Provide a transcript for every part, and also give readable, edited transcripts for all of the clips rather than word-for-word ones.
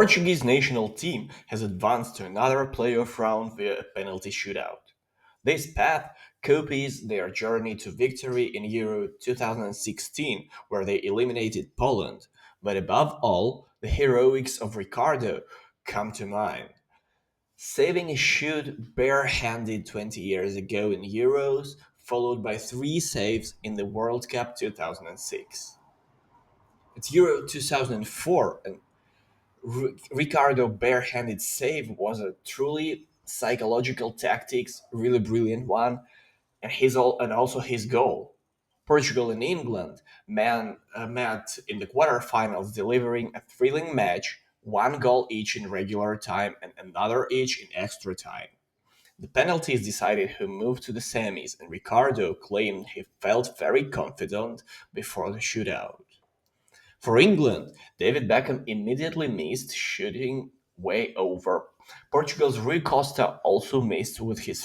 Portuguese national team has advanced to another playoff round via a penalty shootout. This path copies their journey to victory in Euro 2016, where they eliminated Poland. But above all, the heroics of Ricardo come to mind. Saving a shoot barehanded 20 years ago in Euros, followed by three saves in the World Cup 2006. At Euro 2004, and Ricardo barehanded save was a truly psychological tactics, really brilliant one, and and also his goal. Portugal and England met in the quarterfinals, delivering a thrilling match, one goal each in regular time and another each in extra time. The penalties decided who moved to the semis, and Ricardo claimed he felt very confident before the shootout. For England, David Beckham immediately missed, shooting way over. Portugal's Rui Costa also missed with his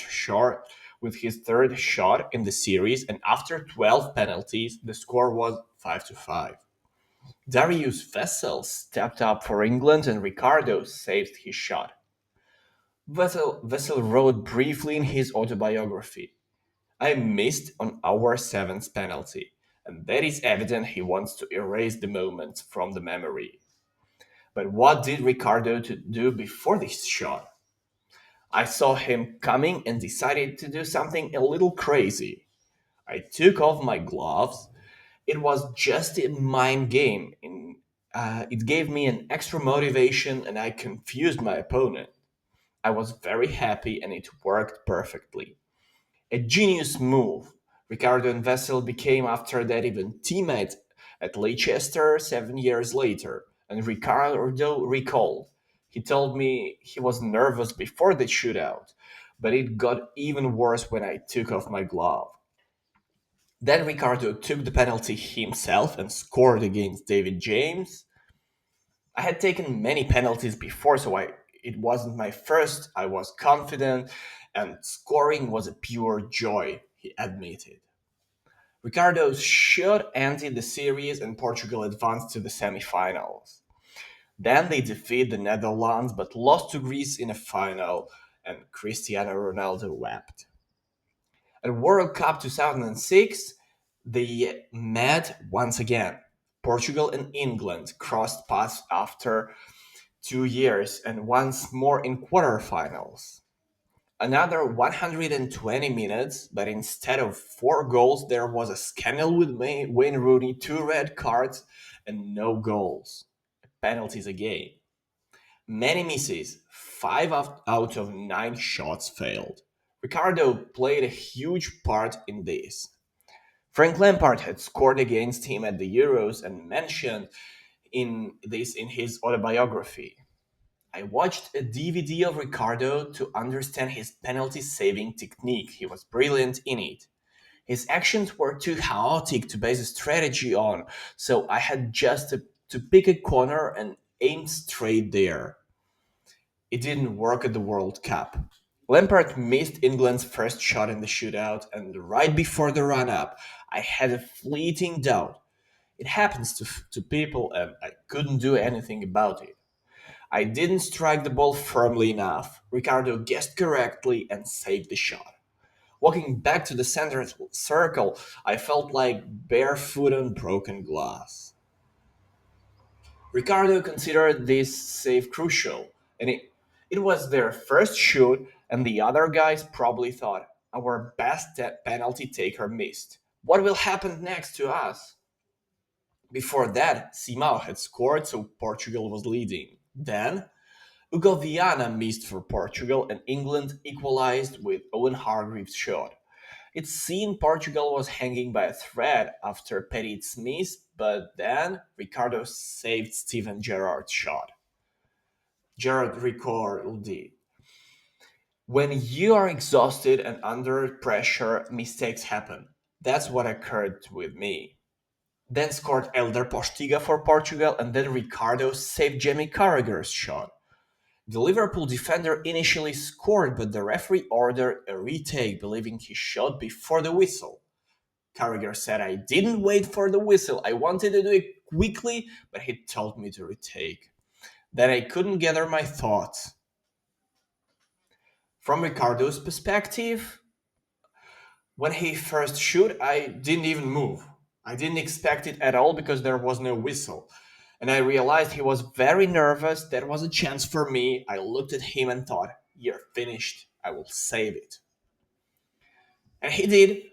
third shot in the series, and after 12 penalties, the score was 5-5. Darius Vessel stepped up for England and Ricardo saved his shot. Vessel wrote briefly in his autobiography, I missed on our seventh penalty, and that is evident he wants to erase the moment from the memory. But what did Ricardo to do before this shot? I saw him coming and decided to do something a little crazy. I took off my gloves. It was just a mind game. It gave me an extra motivation and I confused my opponent. I was very happy and it worked perfectly. A genius move. Ricardo and Vessel became after that even teammates at Leicester 7 years later, and Ricardo recalled. He told me he was nervous before the shootout, but it got even worse when I took off my glove. Then Ricardo took the penalty himself and scored against David James. I had taken many penalties before, so it wasn't my first. I was confident, and scoring was a pure joy, he admitted. Ricardo's shot ended the series, and Portugal advanced to the semi-finals. Then they defeated the Netherlands but lost to Greece in a final, and Cristiano Ronaldo wept. At World Cup 2006, they met once again. Portugal and England crossed paths after 2 years and once more in quarterfinals. Another 120 minutes, but instead of four goals, there was a scandal with Wayne Rooney, two red cards, and no goals. Penalties again. Many misses, out of nine shots failed. Ricardo played a huge part in this. Frank Lampard had scored against him at the Euros and mentioned in his autobiography. I watched a DVD of Ricardo to understand his penalty saving technique. He was brilliant in it. His actions were too chaotic to base a strategy on, so I had just to pick a corner and aim straight there. It didn't work at the World Cup. Lampard missed England's first shot in the shootout, and right before the run up, I had a fleeting doubt. It happens to people, and I couldn't do anything about it. I didn't strike the ball firmly enough. Ricardo guessed correctly and saved the shot. Walking back to the center circle, I felt like barefoot on broken glass. Ricardo considered this save crucial, and it was their first shoot, and the other guys probably thought, our best penalty taker missed. What will happen next to us? Before that, Simão had scored, so Portugal was leading. Then, Hugo Viana missed for Portugal, and England equalized with Owen Hargreaves' shot. It seemed Portugal was hanging by a thread after Petit's miss, but then Ricardo saved Steven Gerrard's shot. Gerrard recalled it. When you are exhausted and under pressure, mistakes happen. That's what occurred with me. Then scored Elder Postiga for Portugal, and then Ricardo saved Jamie Carragher's shot. The Liverpool defender initially scored, but the referee ordered a retake, believing he shot before the whistle. Carragher said, I didn't wait for the whistle. I wanted to do it quickly, but he told me to retake. that I couldn't gather my thoughts. From Ricardo's perspective, when he first shoot, I didn't even move. I didn't expect it at all because there was no whistle. And I realized he was very nervous. That was a chance for me. I looked at him and thought, "You're finished. I will save it." And he did.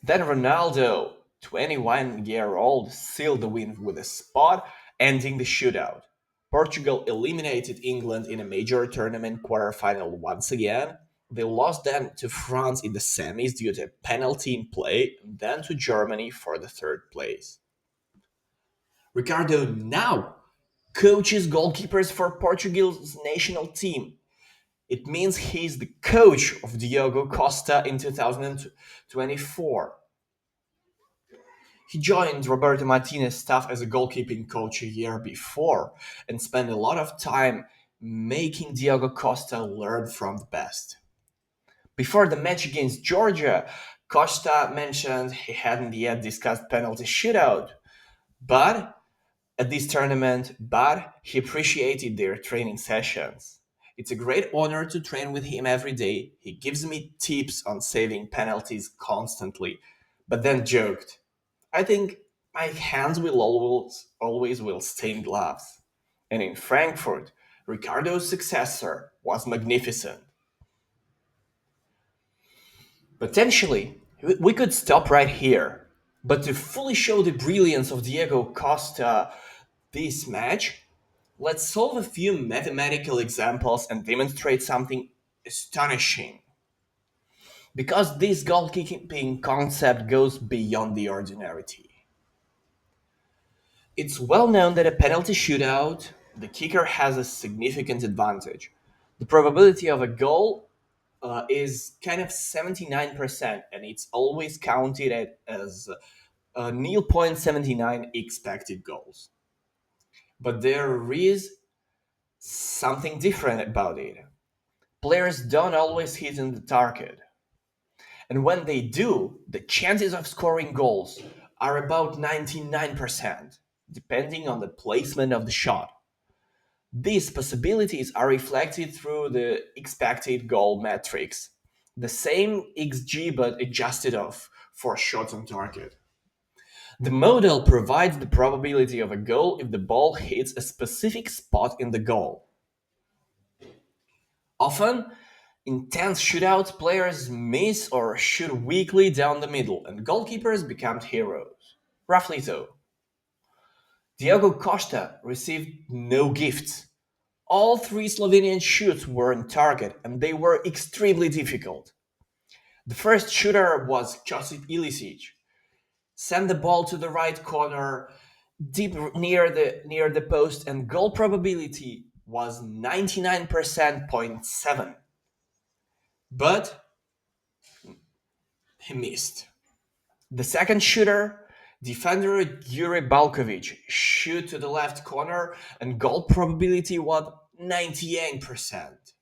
Then Ronaldo, 21-year-old, sealed the win with a spot, ending the shootout. Portugal eliminated England in a major tournament quarterfinal once again. They lost then to France in the semis due to a penalty in play, and then to Germany for the third place. Ricardo now coaches goalkeepers for Portugal's national team. It means he's the coach of Diogo Costa in 2024. He joined Roberto Martinez's staff as a goalkeeping coach a year before and spent a lot of time making Diogo Costa learn from the best. Before the match against Georgia, Costa mentioned he hadn't yet discussed penalty shootout, but but he appreciated their training sessions. It's a great honor to train with him every day. He gives me tips on saving penalties constantly, but then joked, "I think my hands will always will stain gloves." And in Frankfurt, Ricardo's successor was magnificent. Potentially, we could stop right here. But to fully show the brilliance of Diego Costa this match, let's solve a few mathematical examples and demonstrate something astonishing. Because this goalkeeping concept goes beyond the ordinarity. It's well known that a penalty shootout, the kicker has a significant advantage. The probability of a goal is kind of 79%, and it's always counted as 0.79 expected goals. But there is something different about it. Players don't always hit in the target. And when they do, the chances of scoring goals are about 99%, depending on the placement of the shot. These possibilities are reflected through the expected goal metrics, the same XG but adjusted off for shots on target. The model provides the probability of a goal if the ball hits a specific spot in the goal. Often, intense shootouts, players miss or shoot weakly down the middle, and goalkeepers become heroes. Roughly so. Diogo Costa received no gifts. All three Slovenian shoots were on target, and they were extremely difficult. The first shooter was Josip Ilicic. Sent the ball to the right corner, deep near the post, and goal probability was 99.7. But he missed. The second shooter, defender Yuri Balkovic, shoot to the left corner, and goal probability was 98%.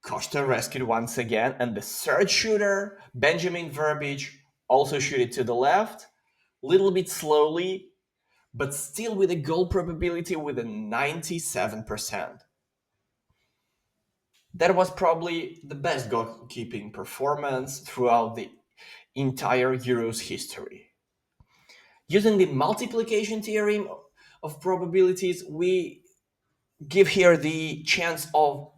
Costa rescued once again, and the third shooter, Benjamin Verbic, also shoot it to the left, little bit slowly, but still with a goal probability with a 97%. That was probably the best goalkeeping performance throughout the entire Euros history. Using the multiplication theorem of probabilities, we give here the chance of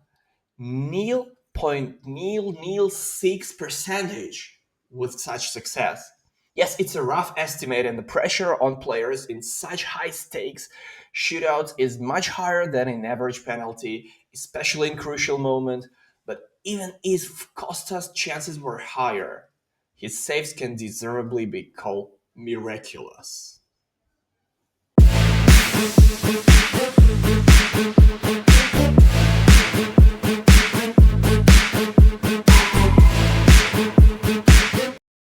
0.006 percentage with such success. Yes, it's a rough estimate, and the pressure on players in such high stakes shootouts is much higher than in average penalty, especially in crucial moments. But even if Costa's chances were higher, his saves can deservedly be called miraculous.